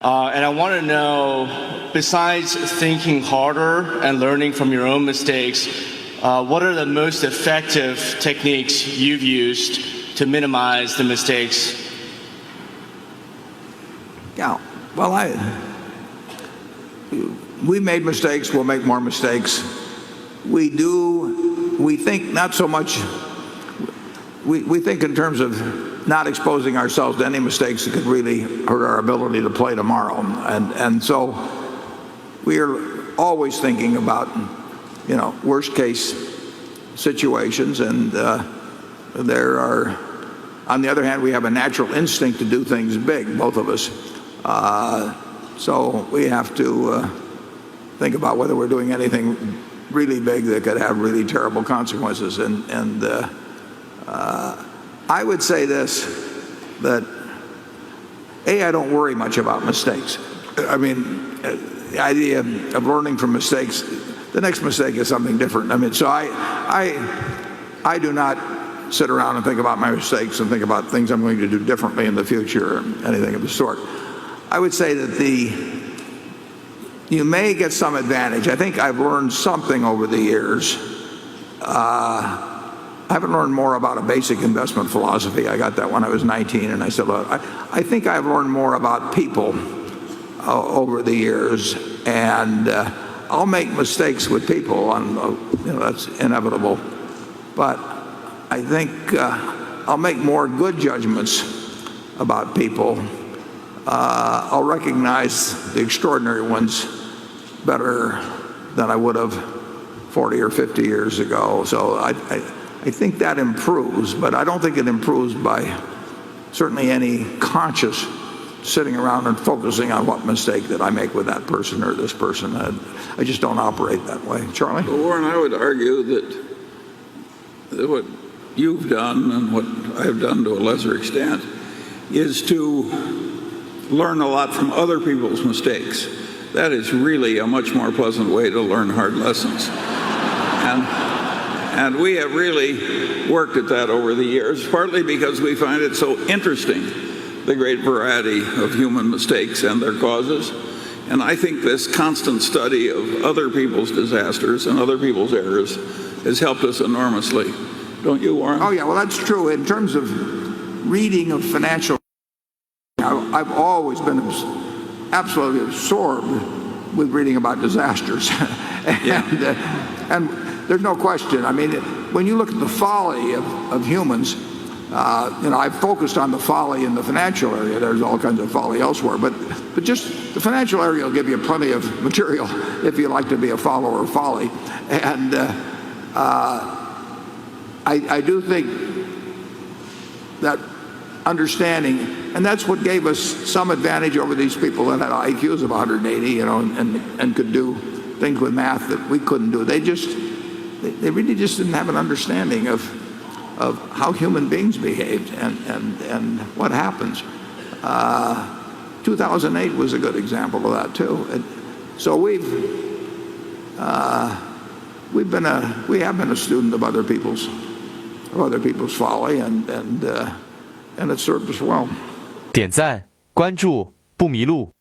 And I want to know, besides thinking harder and learning from your own mistakes, what are the most effective techniques you've used to minimize the mistakes? Yeah, well, we made mistakes, we'll make more mistakes. We think not so much, we think in terms of not exposing ourselves to any mistakes that could really hurt our ability to play tomorrow. And so we are always thinking about, worst case situations. And there are, on the other hand, we have a natural instinct to do things big, both of us. So we have to think about whether we're doing anything really big that could have really terrible consequences. And I would say this, that I don't worry much about mistakes. I mean, the idea of learning from mistakes, the next mistake is something different. I mean, so I do not sit around and think about my mistakes and think about things I'm going to do differently in the future or anything of the sort. I would say that you may get some advantage. I think I've learned something over the years. I haven't learned more about a basic investment philosophy. I got that when I was 19, and I said, look, I think I've learned more about people over the years, and I'll make mistakes with people, and that's inevitable. But I think I'll make more good judgments about people. I'll recognize the extraordinary ones better than I would have 40 or 50 years ago. So I think that improves, but I don't think it improves by certainly any conscious sitting around and focusing on what mistake did I make with that person or this person. I just don't operate that way. Charlie? Well, Warren, I would argue that what you've done and what I've done to a lesser extent is to learn a lot from other people's mistakes. That is really a much more pleasant way to learn hard lessons. And we have really worked at that over the years, partly because we find it so interesting, the great variety of human mistakes and their causes. And I think this constant study of other people's disasters and other people's errors has helped us enormously. Don't you, Warren? Oh, yeah, well, that's true. In terms of reading of financial, I've always been absolutely absorbed with reading about disasters. And there's no question. I mean, when you look at the folly of humans, I've focused on the folly in the financial area. There's all kinds of folly elsewhere, but just the financial area will give you plenty of material if you like to be a follower of folly. And I do think that understanding, and that's what gave us some advantage over these people that had IQs of 180, and could do things with math that we couldn't do. They really just didn't have an understanding of how human beings behaved and what happens. 2008 was a good example of that too. So we have been a student of other people's folly, and it served us well. 点赞关注不迷路。